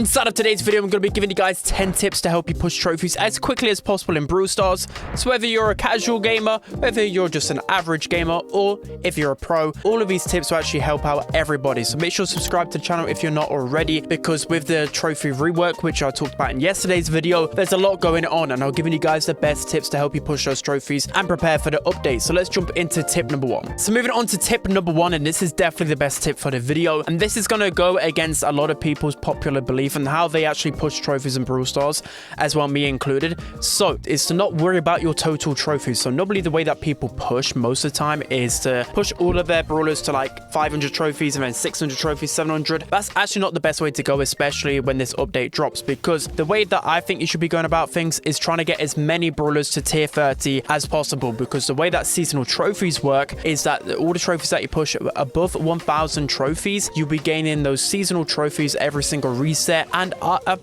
Inside of today's video, I'm going to be giving you guys 10 tips to help you push trophies as quickly as possible in Brawl Stars. So whether you're a casual gamer, whether you're just an average gamer, or if you're a pro, all of these tips will actually help out everybody. So make sure to subscribe to the channel if you're not already, because with the trophy rework, which I talked about in yesterday's video, there's a lot going on, and I'll give you guys the best tips to help you push those trophies and prepare for the update. So let's jump into tip number 1. So moving on to tip number 1, and this is definitely the best tip for the video, and this is going to go against a lot of people's popular belief and how they actually push trophies in Brawl Stars, as well, me included. So it's to not worry about your total trophies. So normally the way that people push most of the time is to push all of their brawlers to like 500 trophies and then 600 trophies, 700. That's actually not the best way to go, especially when this update drops, because the way that I think you should be going about things is trying to get as many brawlers to tier 30 as possible, because the way that seasonal trophies work is that all the trophies that you push above 1000 trophies, you'll be gaining those seasonal trophies every single reset. And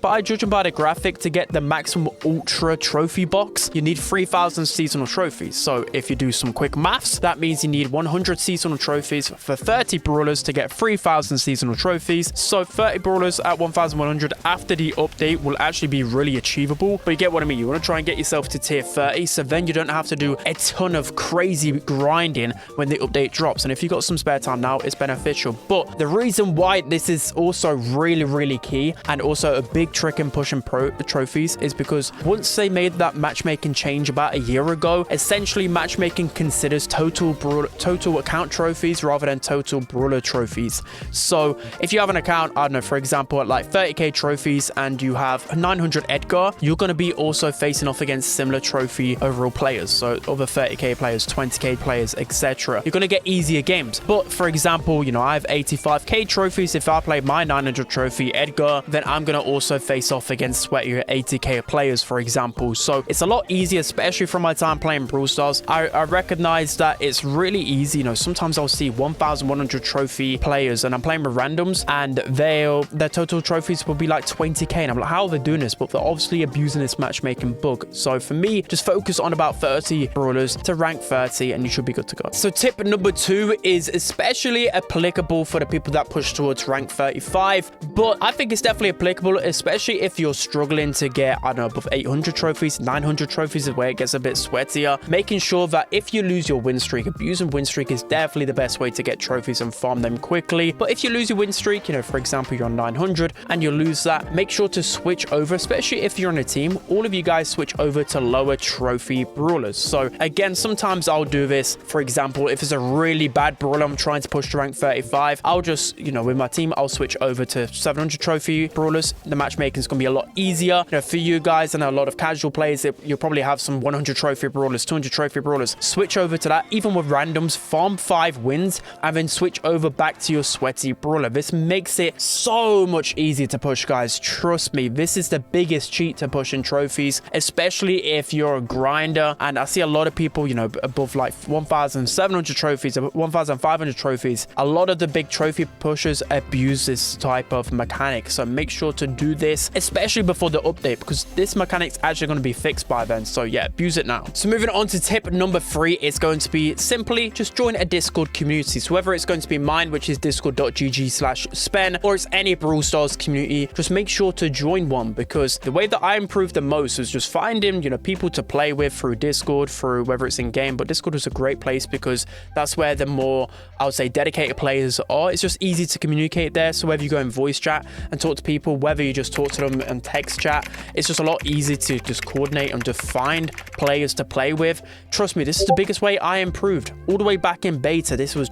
by judging by the graphic, to get the maximum ultra trophy box, you need 3000 seasonal trophies. So if you do some quick maths, that means you need 100 seasonal trophies for 30 brawlers to get 3000 seasonal trophies. So 30 brawlers at 1100 after the update will actually be really achievable. But you get what I mean. You want to try and get yourself to tier 30, so then you don't have to do a ton of crazy grinding when the update drops. And if you've got some spare time now, it's beneficial. But the reason why this is also really key, and also a big trick in pushing trophies, is because once they made that matchmaking change about a year ago, essentially matchmaking considers total account trophies rather than total brawler trophies. So if you have an account, I don't know, for example, at like 30k trophies and you have 900 Edgar, you're going to be also facing off against similar trophy overall players. So over 30k players, 20k players, etc. You're going to get easier games. But for example, you know, I have 85k trophies. If I play my 900 trophy Edgar, then I'm going to also face off against sweatier 80k players, for example. So it's a lot easier, especially from my time playing Brawl Stars. I recognize that it's really easy. You know, sometimes I'll see 1100 trophy players and I'm playing with randoms, and their total trophies will be like 20k, and I'm like, how are they doing this? But they're obviously abusing this matchmaking bug. So for me, just focus on about 30 brawlers to rank 30 and you should be good to go. So tip number 2 is especially applicable for the people that push towards rank 35, but I think it's definitely applicable, especially if you're struggling to get, I don't know, above 800 trophies, 900 trophies is where it gets a bit sweatier. Making sure that if you lose your win streak, abusing win streak is definitely the best way to get trophies and farm them quickly. But if you lose your win streak, you know, for example, you're on 900 and you lose that, make sure to switch over, especially if you're on a team, all of you guys switch over to lower trophy brawlers. So again, sometimes I'll do this. For example, if it's a really bad brawler I'm trying to push to rank 35, I'll just, you know, with my team, I'll switch over to 700 trophy brawlers. The matchmaking is going to be a lot easier. You know, for you guys and a lot of casual players, you'll probably have some 100 trophy brawlers, 200 trophy brawlers. Switch over to that. Even with randoms, farm 5 wins and then switch over back to your sweaty brawler. This makes it so much easier to push, guys. Trust me, this is the biggest cheat to pushing trophies, especially if you're a grinder. And I see a lot of people, you know, above like 1700 trophies, 1500 trophies. A lot of the big trophy pushers abuse this type of mechanic. So make sure to do this, especially before the update, because this mechanic's actually going to be fixed by then. So yeah, abuse it now. So moving on to tip number 3, it's going to be simply just join a Discord community. So whether it's going to be mine, which is discord.gg/spen, or it's any Brawl Stars community, just make sure to join one, because the way that I improved the most was just finding, you know, people to play with through Discord, through whether it's in game. But Discord is a great place because that's where the more, I would say, dedicated players are. It's just easy to communicate there. So whether you go in voice chat and talk to people, whether you just talk to them in text chat, it's just a lot easier to just coordinate and to find players to play with. Trust me, this is the biggest way I improved. All the way back in beta, this was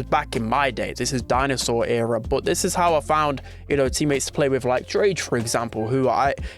back in my days. This is dinosaur era, but this is how I found, you know, teammates to play with, like Drage, for example,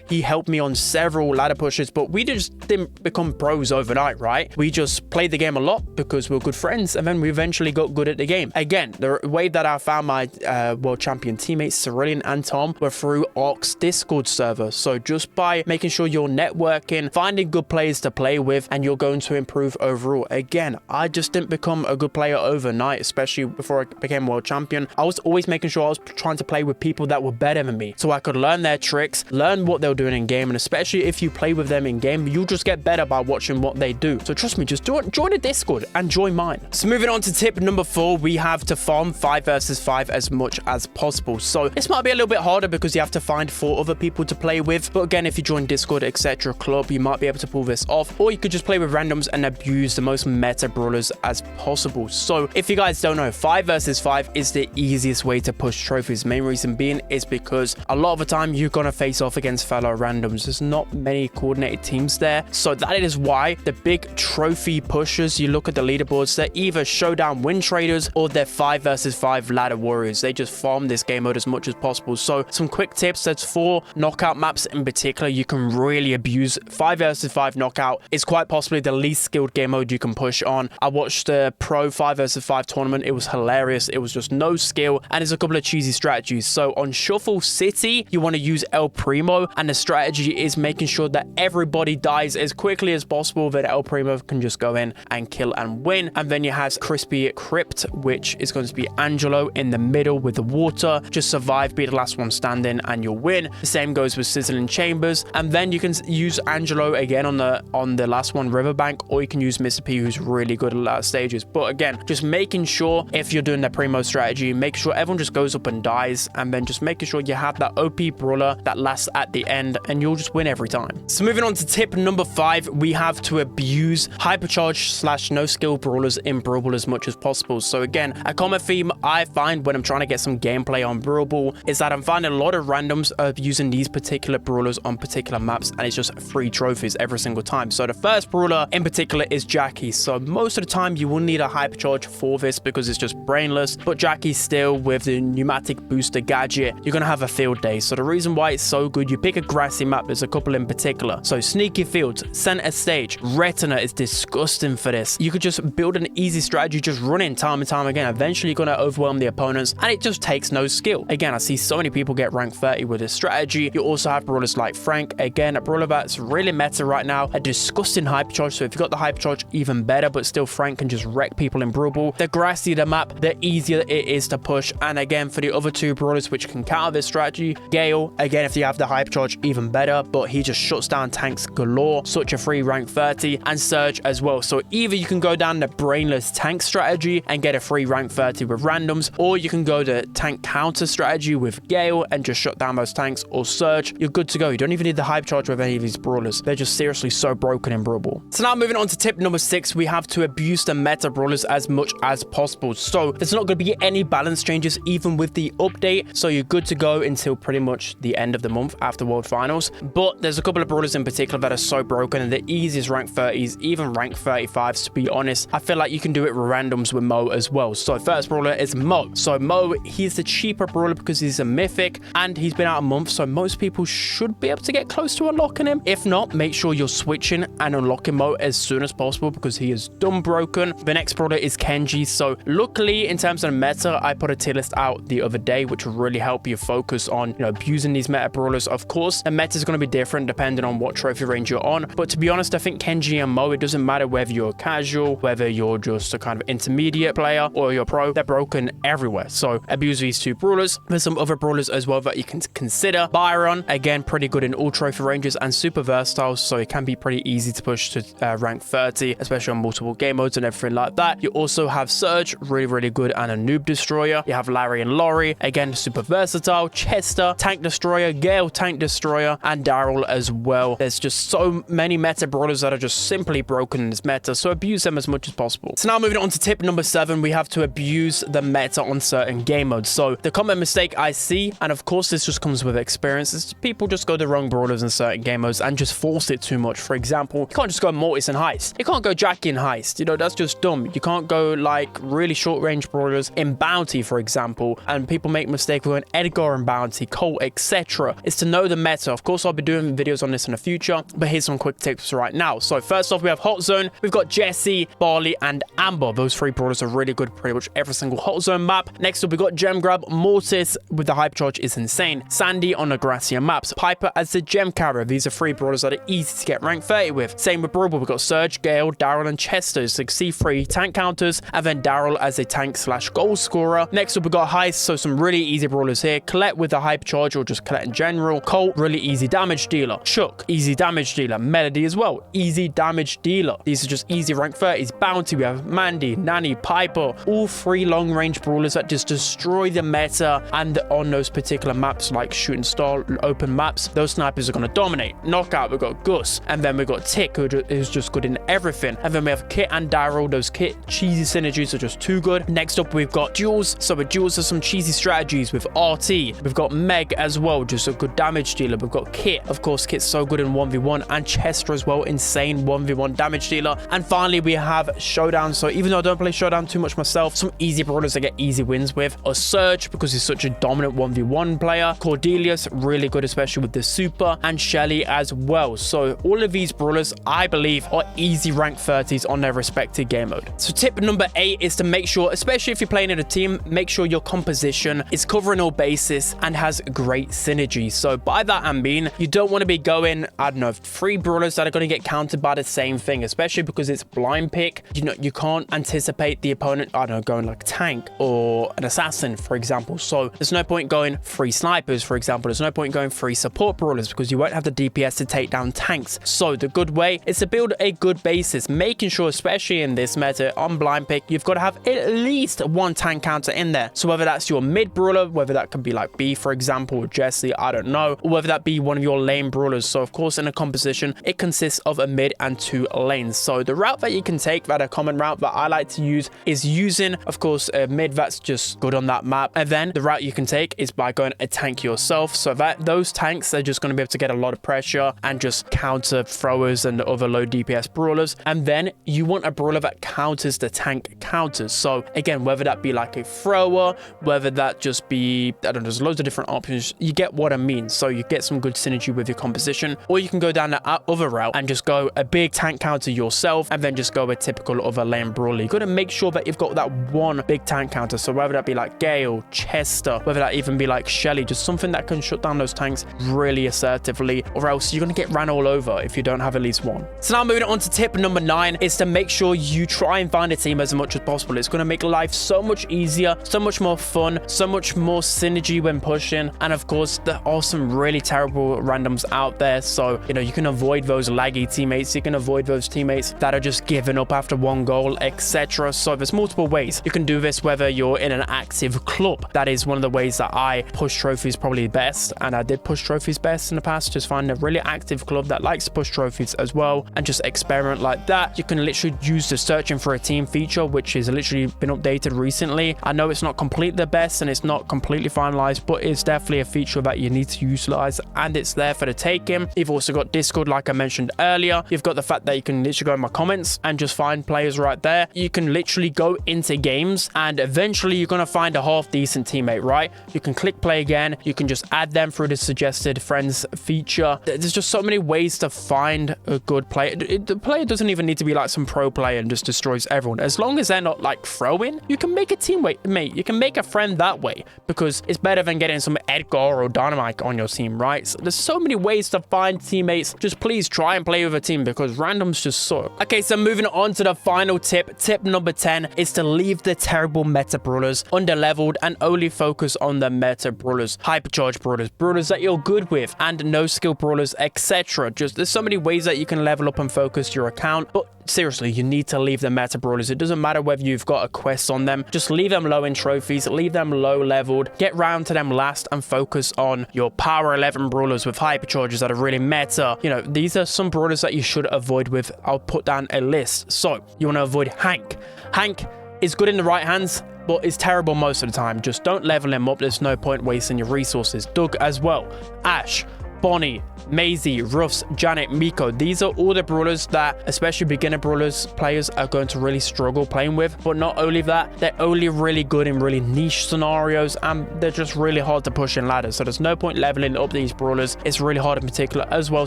he helped me on several ladder pushes, but we just didn't become pros overnight, right? We just played the game a lot because we were good friends, and then we eventually got good at the game. Again, the way that I found my world champion teammates, Cerulean and Tom, were through Ox Discord server. So just by making sure you're networking, finding good players to play with, and you're going to improve overall. Again, I just didn't become a good player overnight, especially before I became world champion. I was always making sure I was trying to play with people that were better than me, so I could learn their tricks, learn what they were doing in game. And especially if you play with them in game, you'll just get better by watching what they do. So trust me, just join a Discord and join mine. So moving on to tip number 4, we have to farm 5 versus 5 as much as possible. So this might be a little bit harder because you have to find 4 other people to play with. But again, if you join Discord, etc. club, you might be able to pull this off. Or you could just play with randoms and abuse the most meta brawlers as possible. So if you guys don't know, 5 versus 5 is the easiest way to push trophies. Main reason being is because a lot of the time you're going to face off against fellow randoms. There's not many coordinated teams there. So that is why the big trophy pushers, you look at the leaderboards, they're either showdown win traders or they're 5 versus 5 ladder warriors. They just farm this game mode as much as possible. So some quick tips, there's 4 knockout maps in particular you can really abuse. 5 versus 5 knockout is quite possibly the least skilled game mode you can push on. I watched the pro 5 versus 5 tournament. It was hilarious. It was just no skill and there's a couple of cheesy strategies. So on Shuffle City, you want to use El Primo, and the strategy is making sure that everybody dies as quickly as possible, that El Primo can just go in and kill and win. And then you have Crispy Crypt, which is going to be Angelo in the middle with the water. Just survive, be the last one standing, and you'll win. The same goes with Sizzling Chambers. And then you can use Angelo again on the last one, Riverbank, or you can use Mr. P, who's really good at latter stages. But again, just making sure if you're doing the Primo strategy, make sure everyone just goes up and dies, and then just making sure you have that OP brawler that lasts at the end, and you'll just win every time. So moving on to tip number 5, we have to abuse hypercharge / no skill brawlers in Brawl Ball as much as possible. So again, a common theme I find when I'm trying to get some gameplay on Brawl Ball is that I'm finding a lot of randoms of using these particular brawlers on particular maps, and it's just free trophies every single time. So the first brawler in particular is Jackie. So most of the time you will need a hypercharge for this because it's just brainless, but Jackie still with the pneumatic booster gadget, you're gonna have a field day. So the reason why it's so good, you pick a grassy map, there's a couple in particular. So Sneaky Fields, Center Stage, Retina is disgusting for this. You could just build an easy strategy, just running time and time again. Eventually you're gonna overwhelm the opponents, and it just takes no skill. Again, I see so many people get rank 30 with this strategy. You also have brawlers like Frank, again a brawler that's really meta right now, a disgusting hypercharge. So if you've got the hypercharge, even better, but still Frank can just wreck people in Brawl Ball. The grassier the map, the easier it is to push. And again, for the other 2 brawlers which can counter this strategy, Gale, again if you have the hypercharge, even better, but he just shuts down tanks galore, such a free rank 30, and Surge as well. So either you can go down the brainless tank strategy and get a free rank 30 with randoms, or you can go the tank counter strategy with Gale and just shut down those tanks, or Surge. You're good to go. You don't even need the hypercharge with any of these brawlers. They're just seriously so broken in Brawl Ball. So now moving on to tip number 6, we have to abuse the meta brawlers as much as possible. So there's not going to be any balance changes even with the update, so you're good to go until pretty much the end of the month after World Finals. But there's a couple of brawlers in particular that are so broken, and the easiest rank 30s, even rank 35s to be honest. I feel like you can do it with randoms with Mo as well. So first brawler is Mo. So Mo, he's the cheaper brawler because he's a mythic and he's been out a month, so most people should be able to get close to unlocking him. If not, make sure you're switching and unlocking Mo as soon as possible because he is dumb broken. The next brawler is Kenji. So luckily in terms of the meta, I put a tier list out the other day which will really help you focus on, you know, abusing these meta brawlers. Of course, the meta is going to be different depending on what trophy range you're on, but to be honest, I think Kenji and Mo, it doesn't matter whether you're casual, whether you're just a kind of intermediate player or you're pro, they're broken everywhere. So abuse these 2 brawlers. There's some other brawlers as well that you can consider. Byron, again, pretty good in all trophy ranges and super versatile, so it can be pretty easy to push to rank 30, especially on multiple game modes and everything like that. You also have Surge, really good, and a noob destroyer. You have Larry and Laurie, again, super versatile. Chester, tank destroyer. Gale, tank destroyer, and Daryl as well. There's just so many meta brawlers that are just simply broken in this meta, so abuse them as much as possible. So now moving on to tip number 7, we have to abuse the meta on certain game modes. So the common mistake I see, and of course this just comes with experience, is people just go the wrong brawlers in certain game modes and just force it too much. For example, you can't just go Mortis and Heist. You can't go Jackie and Heist. You know, that's just dumb. You can't go like really short range brawlers in Bounty, for example, and people make mistakes with an Edgar and Bounty, Colt, etc. It's to know the meta. Of course, I'll be doing videos on this in the future, but here's some quick tips right now. So first off, we have Hot Zone. We've got Jesse, Barley, and Amber. Those 3 brawlers are really good pretty much every single Hot Zone map. Next up, we got Gem Grab. Mortis with the hypercharge is insane. Sandy on the grassier maps. Piper as the gem carrier. These are 3 brawlers that are easy to get rank 30 with. Same with Brawl Ball. We've got Surge, Gale, Daryl, and Chester. So C3 tank counters, and then Daryl as a tank / goal scorer. Next up, we got Heist. So some really easy brawlers here. Colette with the hypercharge or just Colette in general. Colt, really easy damage dealer. Chuck, easy damage dealer. Melody as well, easy damage dealer. These are just easy rank 30s. Bounty, we have Mandy, Nanny, Piper, all 3 long range brawlers that just destroy the meta and on those those particular maps like shooting star open maps, those snipers are going to dominate. Knockout, we've got Gus, and then we've got Tick, who's just good in everything. And then we have Kit and Daryl. Those Kit cheesy synergies are just too good. Next up, we've got Jules. So with Jules, there's some cheesy strategies with RT. We've got Meg as well, just a good damage dealer. We've got Kit. Of course, Kit's so good in 1v1, and Chester as well, insane 1v1 damage dealer. And finally, we have Showdown. So even though I don't play Showdown too much myself, some easy brawlers I get easy wins with are Surge, because he's such a dominant 1v1 player. Cordelius, really good, especially with the super, and Shelly as well. So all of these brawlers, I believe, are easy rank 30s on their respective game mode. So tip number 8 is to make sure, especially if you're playing in a team, make sure your composition is covering all bases and has great synergy. So by that I mean, you don't want to be going, I don't know, 3 brawlers that are going to get countered by the same thing, especially because it's blind pick. You know, you can't anticipate the opponent, I don't know, going like tank or an assassin, for example. So there's no point going 3 snipers, for example. There's no point going 3 support brawlers, because you won't have the DPS to take down tanks. So the good way is to build a good basis, making sure, especially in this meta on blind pick, you've got to have at least 1 tank counter in there. So whether that's your mid brawler, whether that could be like B, for example, or Jesse, I don't know, or whether that be one of your lane brawlers. So of course, in a composition, it consists of a mid and 2 lanes. So the route that you can take, that a common route that I like to use, is using, of course, a mid that's just good on that map. And then the route you can take is by going a tank yourself, so that those tanks are just going to be able to get a lot of pressure and just counter throwers and other low DPS brawlers. And then you want a brawler that counters the tank counters. So again, whether that be like a thrower, whether that just be, I don't know, there's loads of different options. You get what I mean. So you get some good synergy with your composition, or you can go down the other route and just go a big tank counter yourself, and then just go a typical other lane brawler. You got to make sure that you've got that one big tank counter. So whether that be like Gale, Chester, whether that even be like Shelly, just something that can shut down those tanks really assertively, or else you're going to get ran all over if you don't have at least one. So now moving on to tip number 9 is to make sure you try and find a team as much as possible. It's going to make life so much easier, so much more fun, so much more synergy when pushing. And of course, there are some really terrible randoms out there. So, you know, you can avoid those laggy teammates. You can avoid those teammates that are just giving up after 1 goal, etc. So there's multiple ways you can do this, whether you're in an active club. That is one of the ways that I push trophies probably best. And I did push trophies best in the past. Just find a really active club that likes to push trophies as well, and just experiment like that. You can literally use the searching for a team feature, which has literally been updated recently. I know it's not completely the best and it's not completely finalized, but it's definitely a feature that you need to utilize, and it's there for the taking. You've also got Discord, like I mentioned earlier. You've got the fact that you can literally go in my comments and just find players right there. You can literally go into games, and eventually you're going to find a half decent teammate, right? You can click play again. You can just add them through the suggested friends feature. There's just so many ways to find a good player. The player doesn't even need to be like some pro player and just destroys everyone. As long as they're not like throwing, you can make a teammate, mate. You can make a friend that way, because it's better than getting some Edgar or Dynamite on your team, right? So there's so many ways to find teammates. Just please try and play with a team, because randoms just suck. Okay, so moving on to the final tip. Tip number 10 is to leave the terrible meta brawlers under-leveled and only focus on the meta brawlers, hypercharge brawlers, brawlers that you're good with, and no skill brawlers, etc. Just there's so many ways that you can level up and focus your account, but seriously, you need to leave the meta brawlers. It doesn't matter whether you've got a quest on them. Just leave them low in trophies, leave them low leveled, get round to them last, and focus on your power 11 brawlers with hypercharges that are really meta. You know, these are some brawlers that you should avoid with. I'll put down a list. So you want to avoid Hank. Hank is good in the right hands, but is terrible most of the time. Just don't level him up. There's no point wasting your resources. Doug as well. Ash, Bonnie, Maisie, Ruffs, Janet, Miko. These are all the brawlers that, especially beginner brawlers players, are going to really struggle playing with. But not only that, they're only really good in really niche scenarios, and they're just really hard to push in ladders. So there's no point leveling up these brawlers. It's really hard in particular as well.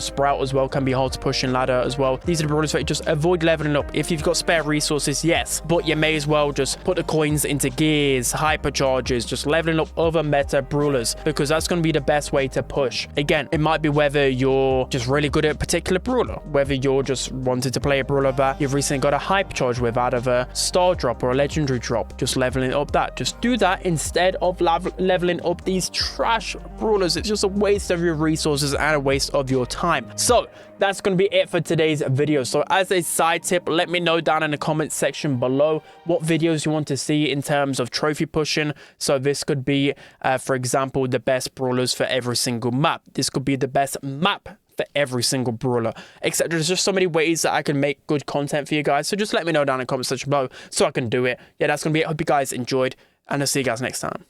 Sprout as well can be hard to push in ladder as well. These are the brawlers that you just avoid leveling up. If you've got spare resources, yes, but you may as well just put the coins into gears, hypercharges, just leveling up other meta brawlers, because that's going to be the best way to push. Again, it might be whether you're just really good at a particular brawler, whether you're just wanted to play a brawler that you've recently got a hypercharge with out of a star drop or a legendary drop, just leveling up that. Just do that instead of leveling up these trash brawlers. It's just a waste of your resources and a waste of your time. So that's going to be it for today's video. So as a side tip, let me know down in the comments section below what videos you want to see in terms of trophy pushing. So this could be, for example, the best brawlers for every single map. This could be the best map for every single brawler, etc. There's just so many ways that I can make good content for you guys. So just let me know down in the comment section below so I can do it. Yeah, that's going to be it. I hope you guys enjoyed, and I'll see you guys next time.